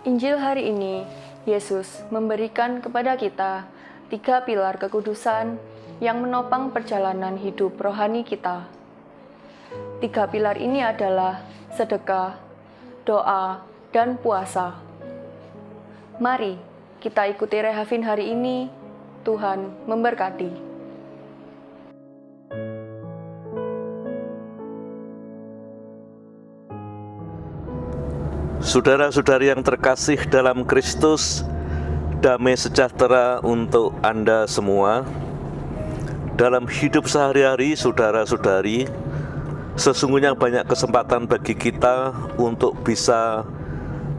Injil hari ini, Yesus memberikan kepada kita 3 pilar kekudusan yang menopang perjalanan hidup rohani kita. 3 pilar ini adalah sedekah, doa, dan puasa. Mari kita ikuti Rehavin hari ini. Tuhan memberkati. Saudara-saudari yang terkasih dalam Kristus, damai sejahtera untuk Anda semua. Dalam hidup sehari-hari, saudara-saudari, sesungguhnya banyak kesempatan bagi kita untuk bisa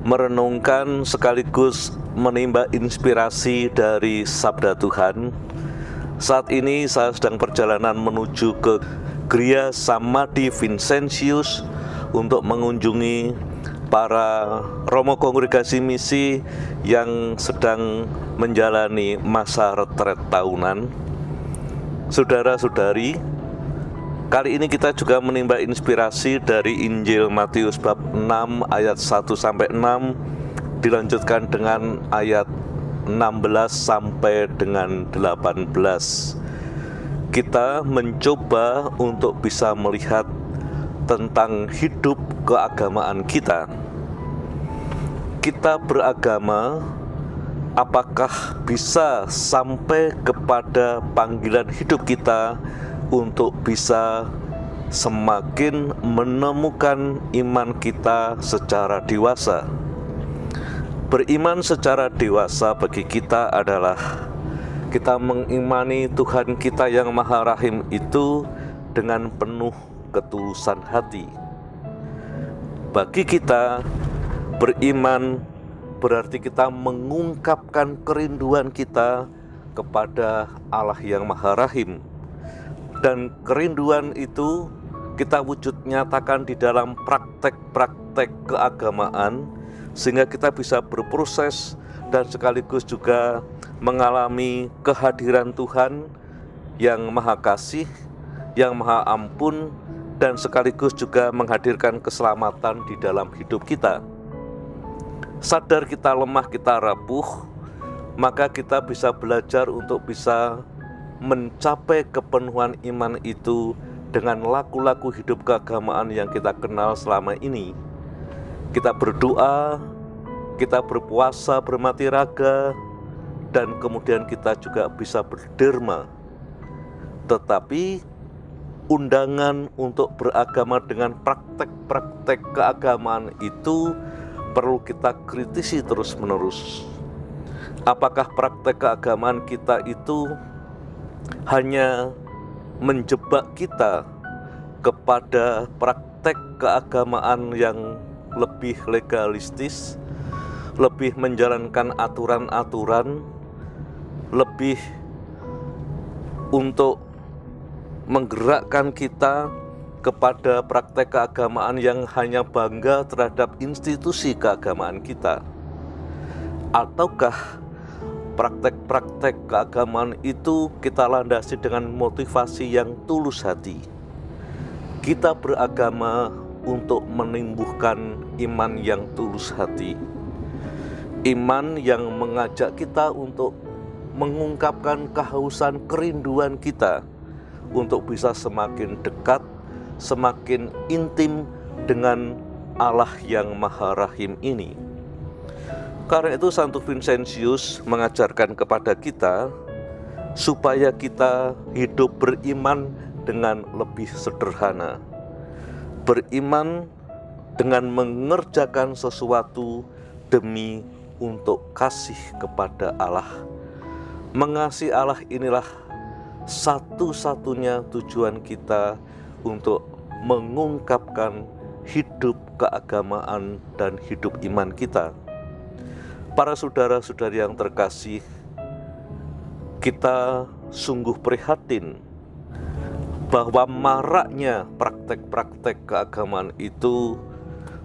merenungkan sekaligus menimba inspirasi dari sabda Tuhan. Saat ini saya sedang perjalanan menuju ke Gereja Samadhi Vincentius untuk mengunjungi para romo kongregasi misi yang sedang menjalani masa retret tahunan. Saudara-saudari, kali ini kita juga menimba inspirasi dari Injil Matius bab 6 ayat 1-6 dilanjutkan dengan ayat 16 sampai dengan 18. Kita mencoba untuk bisa melihat tentang hidup keagamaan kita. Kita beragama, apakah bisa sampai kepada panggilan hidup kita untuk bisa semakin menemukan iman kita secara dewasa? Beriman secara dewasa bagi kita adalah kita mengimani Tuhan kita yang Maha Rahim itu dengan penuh ketulusan hati. Bagi kita, beriman berarti kita mengungkapkan kerinduan kita kepada Allah yang Maha Rahim. Dan kerinduan itu kita wujud nyatakan di dalam praktek-praktek keagamaan, sehingga kita bisa berproses dan sekaligus juga mengalami kehadiran Tuhan yang Maha Kasih, yang Maha Ampun, dan sekaligus juga menghadirkan keselamatan di dalam hidup kita. Sadar kita lemah, kita rapuh, maka kita bisa belajar untuk bisa mencapai kepenuhan iman itu dengan laku-laku hidup keagamaan yang kita kenal selama ini. Kita berdoa, kita berpuasa, bermati raga, dan kemudian kita juga bisa berderma. Tetapi undangan untuk beragama dengan praktek-praktek keagamaan itu perlu kita kritisi terus-menerus. Apakah praktek keagamaan kita itu hanya menjebak kita kepada praktek keagamaan yang lebih legalistis, lebih menjalankan aturan-aturan, lebih untuk menggerakkan kita kepada praktek keagamaan yang hanya bangga terhadap institusi keagamaan kita? Ataukah praktek-praktek keagamaan itu kita landasi dengan motivasi yang tulus hati? Kita beragama untuk menumbuhkan iman yang tulus hati, iman yang mengajak kita untuk mengungkapkan kehausan kerinduan kita untuk bisa semakin dekat, semakin intim dengan Allah yang Maha Rahim ini. Karena itu Santo Vincentius mengajarkan kepada kita supaya kita hidup beriman dengan lebih sederhana. Beriman dengan mengerjakan sesuatu demi untuk kasih kepada Allah. Mengasihi Allah inilah satu-satunya tujuan kita untuk mengungkapkan hidup keagamaan dan hidup iman kita. Para saudara-saudari yang terkasih, kita sungguh prihatin bahwa maraknya praktek-praktek keagamaan itu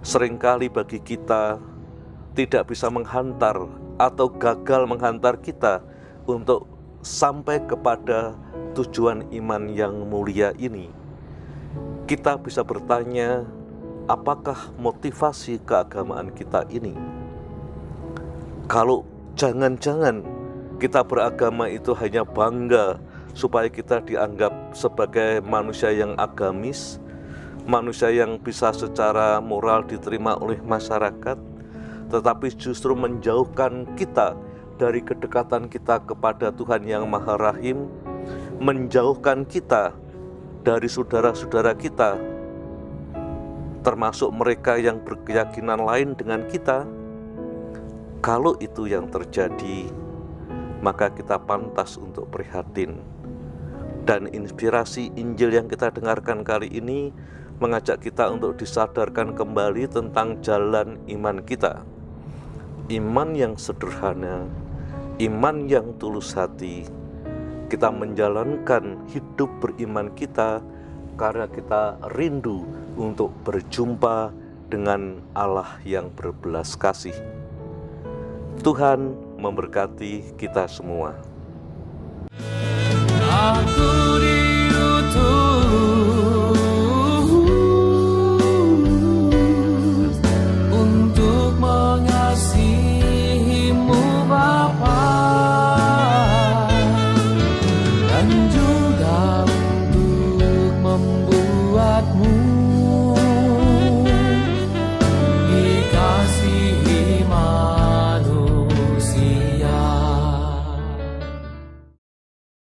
seringkali bagi kita tidak bisa menghantar atau gagal menghantar kita untuk sampai kepada tujuan iman yang mulia ini. Kita bisa bertanya, apakah motivasi keagamaan kita ini? Kalau jangan-jangan kita beragama itu hanya bangga supaya kita dianggap sebagai manusia yang agamis, manusia yang bisa secara moral diterima oleh masyarakat, tetapi justru menjauhkan kita dari kedekatan kita kepada Tuhan yang Maha Rahim, menjauhkan kita dari saudara-saudara kita, termasuk mereka yang berkeyakinan lain dengan kita. Kalau itu yang terjadi, maka kita pantas untuk prihatin. Dan inspirasi Injil yang kita dengarkan kali ini mengajak kita untuk disadarkan kembali tentang jalan iman kita. Iman yang sederhana, iman yang tulus hati. Kita menjalankan hidup beriman kita karena kita rindu untuk berjumpa dengan Allah yang berbelas kasih. Tuhan memberkati kita semua. Aku